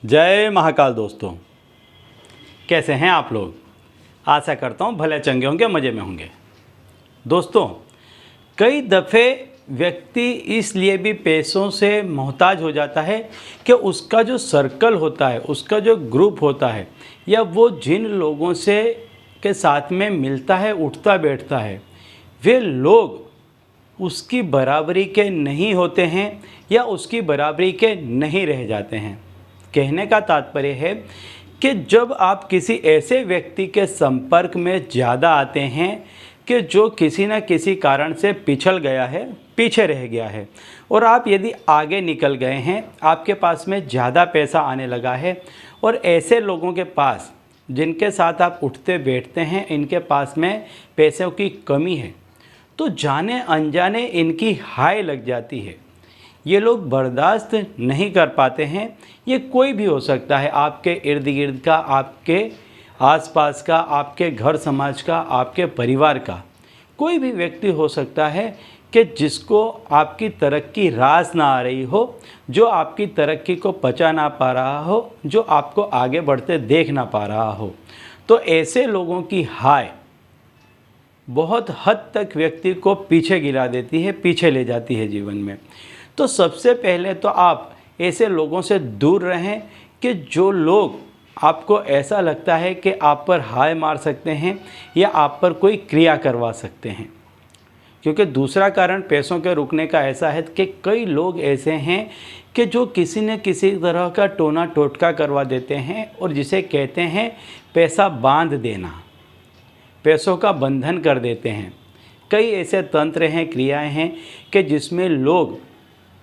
जय महाकाल दोस्तों, कैसे हैं आप लोग। आशा करता हूँ भले चंगे होंगे, मज़े में होंगे। दोस्तों, कई दफ़े व्यक्ति इसलिए भी पैसों से मोहताज हो जाता है कि उसका जो सर्कल होता है, उसका जो ग्रुप होता है, या वो जिन लोगों से के साथ में मिलता है, उठता बैठता है, वे लोग उसकी बराबरी के नहीं होते हैं या उसकी बराबरी के नहीं रह जाते हैं। कहने का तात्पर्य है कि जब आप किसी ऐसे व्यक्ति के संपर्क में ज़्यादा आते हैं कि जो किसी न किसी कारण से पिछड़ गया है, पीछे रह गया है, और आप यदि आगे निकल गए हैं, आपके पास में ज़्यादा पैसा आने लगा है, और ऐसे लोगों के पास जिनके साथ आप उठते बैठते हैं, इनके पास में पैसों की कमी है, तो जाने अनजाने इनकी हाय लग जाती है। ये लोग बर्दाश्त नहीं कर पाते हैं। ये कोई भी हो सकता है, आपके इर्द गिर्द का, आपके आसपास का, आपके घर समाज का, आपके परिवार का कोई भी व्यक्ति हो सकता है कि जिसको आपकी तरक्की रास ना आ रही हो, जो आपकी तरक्की को पचा ना पा रहा हो, जो आपको आगे बढ़ते देख ना पा रहा हो। तो ऐसे लोगों की हाय बहुत हद तक व्यक्ति को पीछे गिरा देती है, पीछे ले जाती है जीवन में। तो सबसे पहले तो आप ऐसे लोगों से दूर रहें कि जो लोग आपको ऐसा लगता है कि आप पर हाय मार सकते हैं या आप पर कोई क्रिया करवा सकते हैं। क्योंकि दूसरा कारण पैसों के रुकने का ऐसा है कि कई लोग ऐसे हैं कि जो किसी न किसी तरह का टोना टोटका करवा देते हैं, और जिसे कहते हैं पैसा बांध देना, पैसों का बंधन कर देते हैं। कई ऐसे तंत्र हैं, क्रियाएं हैं कि जिसमें लोग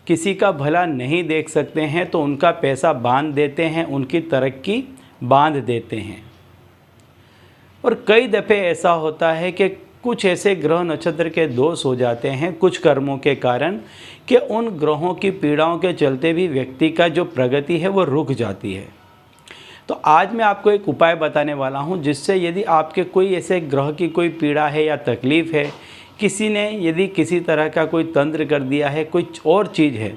किसी का भला नहीं देख सकते हैं तो उनका पैसा बांध देते हैं, उनकी तरक्की बांध देते हैं। और कई दफ़े ऐसा होता है कि कुछ ऐसे ग्रह नक्षत्र के दोष हो जाते हैं कुछ कर्मों के कारण, कि उन ग्रहों की पीड़ाओं के चलते भी व्यक्ति का जो प्रगति है वो रुक जाती है। तो आज मैं आपको एक उपाय बताने वाला हूं, जिससे यदि आपके कोई ऐसे ग्रह की कोई पीड़ा है या तकलीफ़ है, किसी ने यदि किसी तरह का कोई तंत्र कर दिया है, कोई और चीज़ है,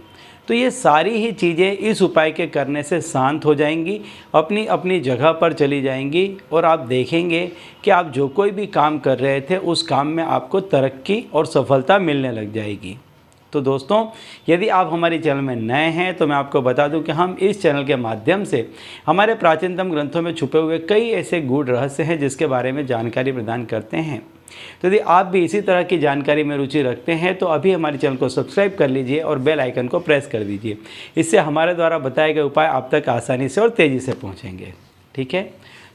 तो ये सारी ही चीज़ें इस उपाय के करने से शांत हो जाएंगी, अपनी अपनी जगह पर चली जाएंगी, और आप देखेंगे कि आप जो कोई भी काम कर रहे थे उस काम में आपको तरक्की और सफलता मिलने लग जाएगी। तो दोस्तों, यदि आप हमारे चैनल में नए हैं तो मैं आपको बता दूं कि हम इस चैनल के माध्यम से हमारे प्राचीनतम ग्रंथों में छुपे हुए कई ऐसे गूढ़ रहस्य हैं जिसके बारे में जानकारी प्रदान करते हैं। तो यदि आप भी इसी तरह की जानकारी में रुचि रखते हैं तो अभी हमारे चैनल को सब्सक्राइब कर लीजिए और बेल आइकन को प्रेस कर दीजिए। इससे हमारे द्वारा बताए गए उपाय आप तक आसानी से और तेज़ी से पहुँचेंगे। ठीक है,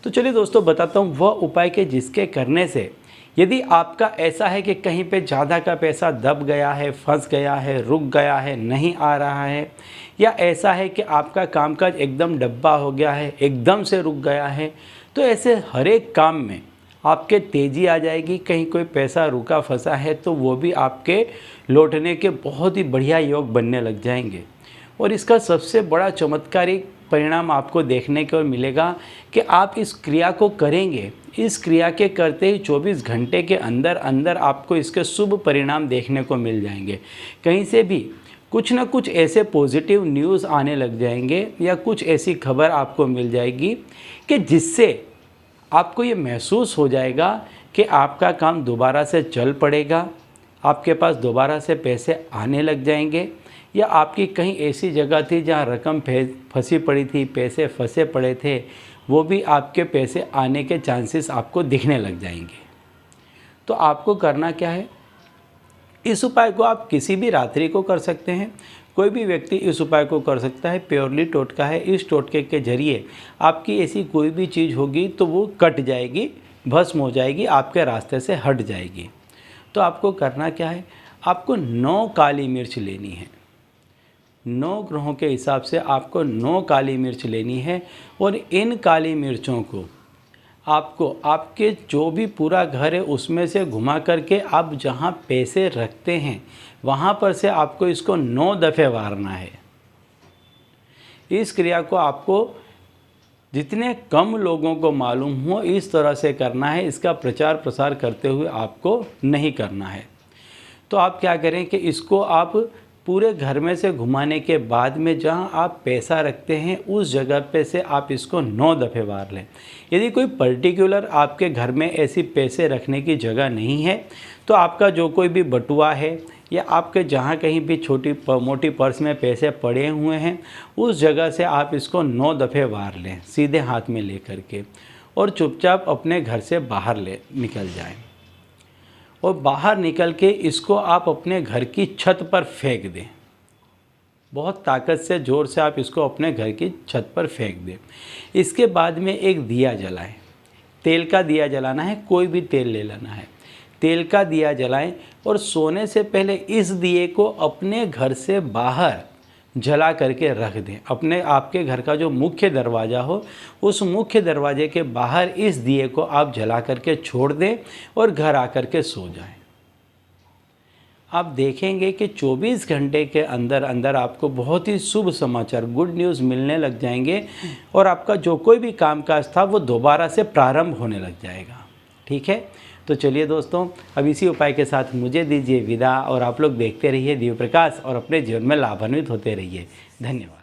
तो चलिए दोस्तों, बताता हूँ वह उपाय के जिसके करने से यदि आपका ऐसा है कि कहीं पे ज़्यादा का पैसा दब गया है, फंस गया है, रुक गया है, नहीं आ रहा है, या ऐसा है कि आपका कामकाज एकदम डब्बा हो गया है, एकदम से रुक गया है, तो ऐसे हर एक काम में आपके तेज़ी आ जाएगी। कहीं कोई पैसा रुका फंसा है तो वो भी आपके लौटने के बहुत ही बढ़िया योग बनने लग जाएंगे। और इसका सबसे बड़ा चमत्कारिक परिणाम आपको देखने को मिलेगा कि आप इस क्रिया को करेंगे, इस क्रिया के करते ही 24 घंटे के अंदर अंदर आपको इसके शुभ परिणाम देखने को मिल जाएंगे। कहीं से भी कुछ ना कुछ ऐसे पॉजिटिव न्यूज़ आने लग जाएंगे, या कुछ ऐसी खबर आपको मिल जाएगी कि जिससे आपको ये महसूस हो जाएगा कि आपका काम दोबारा से चल पड़ेगा, आपके पास दोबारा से पैसे आने लग जाएंगे, या आपकी कहीं ऐसी जगह थी जहाँ रकम फंसी पड़ी थी, पैसे फंसे पड़े थे, वो भी आपके पैसे आने के चांसेस आपको दिखने लग जाएंगे। तो आपको करना क्या है, इस उपाय को आप किसी भी रात्रि को कर सकते हैं। कोई भी व्यक्ति इस उपाय को कर सकता है, प्योरली टोटका है। इस टोटके के जरिए आपकी ऐसी कोई भी चीज़ होगी तो वो कट जाएगी, भस्म हो जाएगी, आपके रास्ते से हट जाएगी। तो आपको करना क्या है, आपको 9 काली मिर्च लेनी है। 9 ग्रहों के हिसाब से आपको 9 काली मिर्च लेनी है, और इन काली मिर्चों को आपको आपके जो भी पूरा घर है उसमें से घुमा करके आप जहाँ पैसे रखते हैं वहाँ पर से आपको इसको 9 दफ़े वारना है। इस क्रिया को आपको जितने कम लोगों को मालूम हो इस तरह से करना है, इसका प्रचार प्रसार करते हुए आपको नहीं करना है। तो आप क्या करें कि इसको आप पूरे घर में से घुमाने के बाद में जहां आप पैसा रखते हैं उस जगह पे से आप इसको 9 दफ़े वार लें। यदि कोई पर्टिकुलर आपके घर में ऐसी पैसे रखने की जगह नहीं है तो आपका जो कोई भी बटुआ है या आपके जहाँ कहीं भी छोटी मोटी पर्स में पैसे पड़े हुए हैं उस जगह से आप इसको 9 दफ़े वार लें सीधे हाथ में ले करके, और चुपचाप अपने घर से बाहर निकल जाएं। और बाहर निकल के इसको आप अपने घर की छत पर फेंक दें। बहुत ताकत से, ज़ोर से आप इसको अपने घर की छत पर फेंक दें। इसके बाद में एक दिया जलाएं। तेल का दिया जलाना है, कोई भी तेल ले लेना है। तेल का दिया जलाएं और सोने से पहले इस दिए को अपने घर से बाहर जला करके रख दें। अपने आपके घर का जो मुख्य दरवाज़ा हो उस मुख्य दरवाजे के बाहर इस दिए को आप जला करके छोड़ दें और घर आकर के सो जाएं। आप देखेंगे कि 24 घंटे के अंदर अंदर आपको बहुत ही शुभ समाचार, गुड न्यूज़ मिलने लग जाएंगे और आपका जो कोई भी कामकाज था वो दोबारा से प्रारंभ होने लग जाएगा। ठीक है, तो चलिए दोस्तों, अब इसी उपाय के साथ मुझे दीजिए विदा और आप लोग देखते रहिए दिव्य प्रकाश और अपने जीवन में लाभान्वित होते रहिए। धन्यवाद।